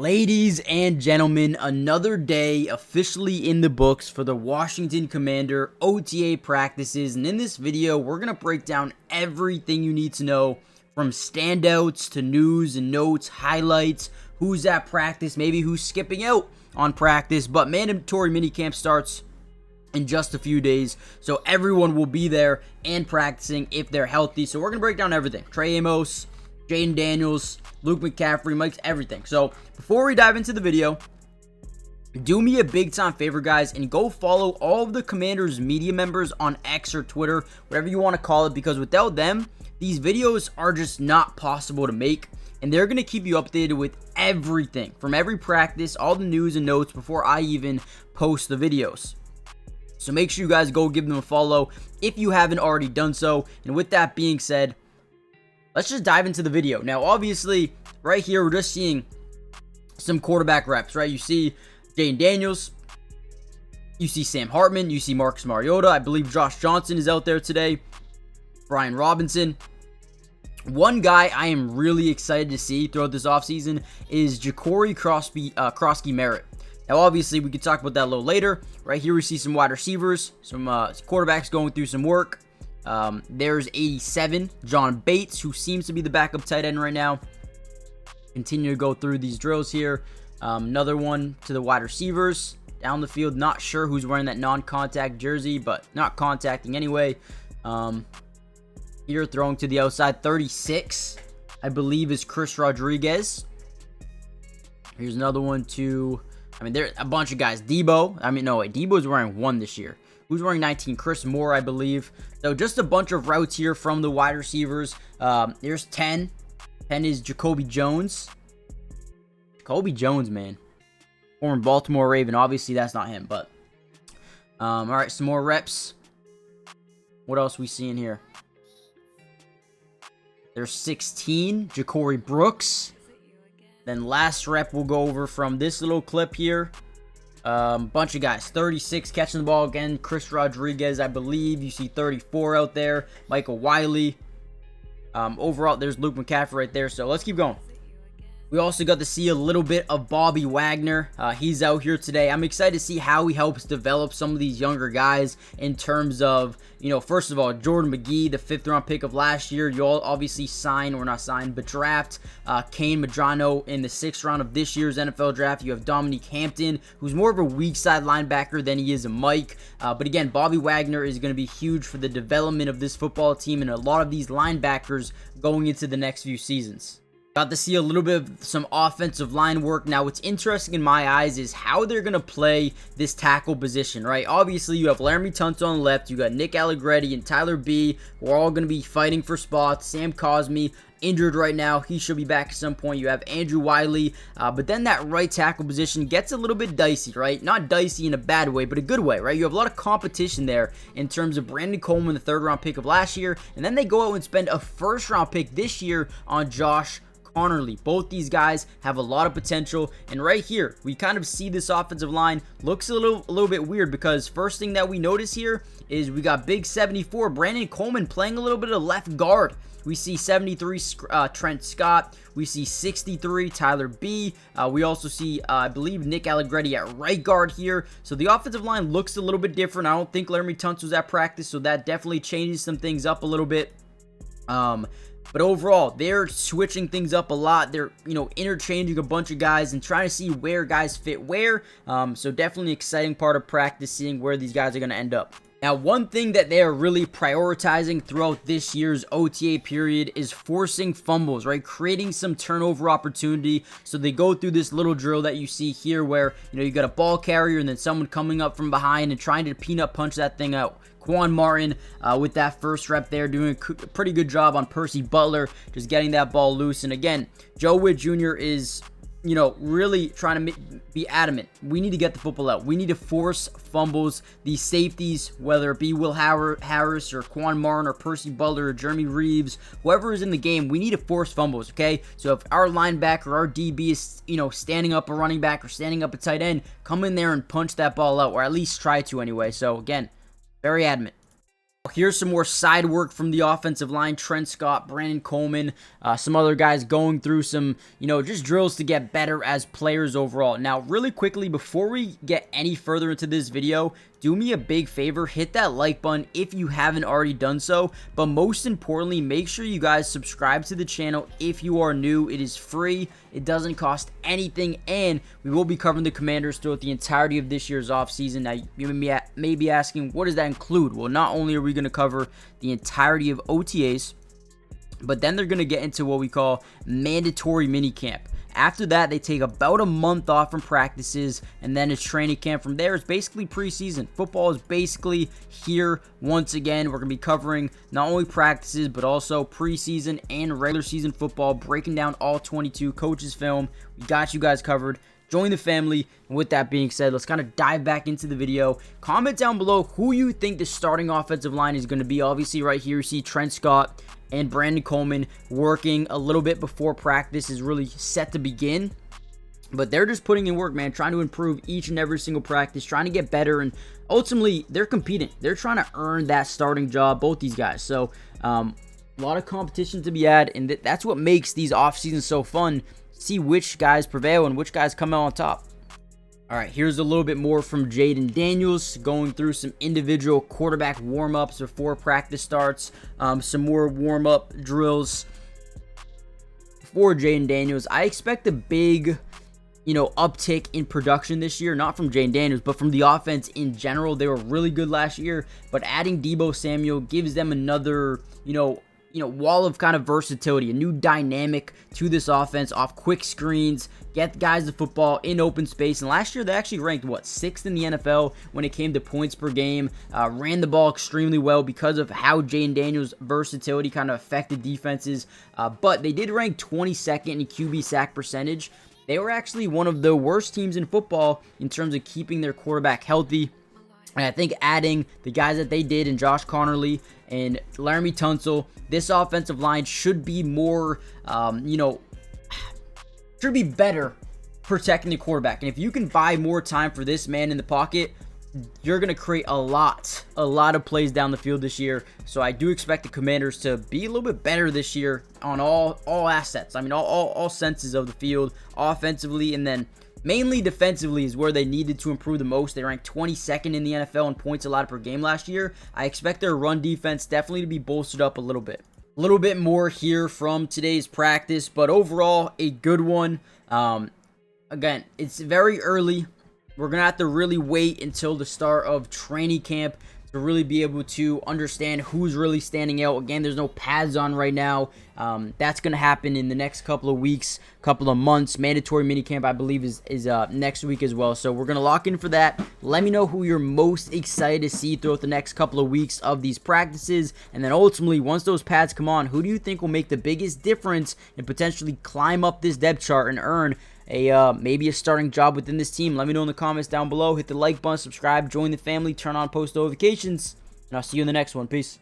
Ladies and gentlemen, another day officially in the books for the Washington Commander OTA practices, and in this video we're going to break down everything you need to know from standouts to news and notes, highlights, who's at practice, maybe who's skipping out on practice, but mandatory minicamp starts in just a few days, so everyone will be there and practicing if they're healthy. So we're going to break down everything. Trey Amos, Jayden Daniels, Luke McCaffrey, Mike's, everything. So before we dive into the video, do me a big time favor, guys, and go follow all of the Commanders media members on X or Twitter, whatever you want to call it, because without them, these videos are just not possible to make, and they're going to keep you updated with everything from every practice, all the news and notes before I even post the videos. So make sure you guys go give them a follow if you haven't already done so. And with that being said, let's just dive into the video. Now, obviously, right here, we're just seeing some quarterback reps, right? You see Jayden Daniels, you see Sam Hartman, you see Marcus Mariota. I believe Josh Johnson is out there today. Brian Robinson. One guy I am really excited to see throughout this offseason is Ja'Cory Crosby Merritt. Now, obviously, we could talk about that a little later. Right here, we see some wide receivers, some quarterbacks going through some work. There's 87, John Bates, who seems to be the backup tight end right now. Continue to go through these drills here. Another one to the wide receivers. Down the field, not sure who's wearing that non-contact jersey, but not contacting anyway. Here, throwing to the outside, 36, I believe, is Chris Rodriguez. Here's another one to... there's a bunch of guys. Debo's wearing 1 this year. Who's wearing 19? Chris Moore, I believe. So just a bunch of routes here from the wide receivers. There's 10. 10 is Jacoby Jones. Jacoby Jones, man. Former Baltimore Raven. Obviously, that's not him, but... all right, some more reps. What else we seeing here? There's 16. Ja'Cory Brooks. Then last rep we'll go over from this little clip here. Bunch of guys. 36 catching the ball again. Chris Rodriguez, I believe. You see 34 out there. Michael Wiley. Overall, there's Luke McCaffrey right there. So let's keep going. We also got to see a little bit of Bobby Wagner. He's out here today. I'm excited to see how he helps develop some of these younger guys in terms of, first of all, Jordan McGee, the 5th round pick of last year. You'll obviously draft Kane Madrano in the 6th round of this year's NFL draft. You have Dominique Hampton, who's more of a weak side linebacker than he is a Mike. But again, Bobby Wagner is going to be huge for the development of this football team and a lot of these linebackers going into the next few seasons. Got to see a little bit of some offensive line work. Now, what's interesting in my eyes is how they're going to play this tackle position, right? Obviously, you have Laramie Tunsil on the left. You got Nick Allegretti and Tyler B, who are all going to be fighting for spots. Sam Cosmi, injured right now. He should be back at some point. You have Andrew Wiley. But then that right tackle position gets a little bit dicey, right? Not dicey in a bad way, but a good way, right? You have a lot of competition there in terms of Brandon Coleman, the 3rd round pick of last year. And then they go out and spend a 1st round pick this year on Josh Connerly. Both these guys have a lot of potential, and right here we kind of see this offensive line looks a little bit weird, because first thing that we notice here is we got big 74 Brandon Coleman playing a little bit of left guard. We see 73 Trent Scott. We see 63 Tyler B. We also see, I believe, Nick Allegretti at right guard here. So the offensive line looks a little bit different. I don't think Laramie Tunsil was at practice, so that definitely changes some things up a little bit. But overall, they're switching things up a lot. They're, interchanging a bunch of guys and trying to see where guys fit where. So definitely an exciting part of practice, seeing where these guys are going to end up. Now, one thing that they are really prioritizing throughout this year's OTA period is forcing fumbles, right? Creating some turnover opportunity. So they go through this little drill that you see here where, you got a ball carrier and then someone coming up from behind and trying to peanut punch that thing out. Quan Martin with that 1st rep there, doing a pretty good job on Percy Butler, just getting that ball loose. And again, Joe Witt Jr. is, really trying to be adamant. We need to get the football out. We need to force fumbles. These safeties, whether it be Will Harris or Quan Martin or Percy Butler or Jeremy Reeves, whoever is in the game, we need to force fumbles, okay? So if our linebacker, our DB is, standing up a running back or standing up a tight end, come in there and punch that ball out, or at least try to anyway. So again, very adamant. Here's some more side work from the offensive line. Trent Scott, Brandon Coleman, some other guys going through some, just drills to get better as players overall. Now, really quickly, before we get any further into this video, do me a big favor, hit that like button if you haven't already done so. But most importantly, make sure you guys subscribe to the channel if you are new. It is free. It doesn't cost anything, and we will be covering the Commanders throughout the entirety of this year's offseason. Now, you may be asking, what does that include? Well, not only are we going to cover the entirety of OTAs, but then they're going to get into what we call mandatory minicamp. After that, they take about a month off from practices, and then it's training camp. From there, it's basically preseason. Football is basically here once again. We're going to be covering not only practices, but also preseason and regular season football, breaking down all 22 coaches' film. We got you guys covered. Join the family. And with that being said, let's kind of dive back into the video. Comment down below who you think the starting offensive line is going to be. Obviously, right here, you see Trent Scott and Brandon Coleman working a little bit before practice is really set to begin. But they're just putting in work, man, trying to improve each and every single practice, trying to get better, and ultimately, they're competing. They're trying to earn that starting job, both these guys. So, a lot of competition to be had, and that's what makes these off seasons so fun. See which guys prevail and which guys come out on top. All right, here's a little bit more from Jayden Daniels, going through some individual quarterback warm-ups before practice starts. Some more warm-up drills for Jayden Daniels. I expect a big, uptick in production this year, not from Jayden Daniels, but from the offense in general. They were really good last year, but adding Deebo Samuel gives them another, wall of kind of versatility, a new dynamic to this offense off quick screens, get guys the football in open space. And last year, they actually ranked, 6th in the NFL when it came to points per game, ran the ball extremely well because of how Jayden Daniels' versatility kind of affected defenses. But they did rank 22nd in QB sack percentage. They were actually one of the worst teams in football in terms of keeping their quarterback healthy. And I think adding the guys that they did in Josh Connerly and Laramie Tunsil, this offensive line should be more, should be better protecting the quarterback. And if you can buy more time for this man in the pocket, you're going to create a lot of plays down the field this year. So I do expect the Commanders to be a little bit better this year on all assets. I mean, all senses of the field, offensively, and then mainly defensively is where they needed to improve the most. They ranked 22nd in the NFL in points allowed per game last year. I expect their run defense definitely to be bolstered up a little bit. A little bit more here from today's practice, but overall, a good one. Again, it's very early. We're going to have to really wait until the start of training camp to really be able to understand who's really standing out. Again, there's no pads on right now. That's going to happen in the next couple of weeks, couple of months. Mandatory minicamp, I believe, is next week as well. So we're going to lock in for that. Let me know who you're most excited to see throughout the next couple of weeks of these practices. And then ultimately, once those pads come on, who do you think will make the biggest difference and potentially climb up this depth chart and earn maybe a starting job within this team? Let me know in the comments down below. Hit the like button, subscribe, join the family, turn on post notifications, and I'll see you in the next one. Peace.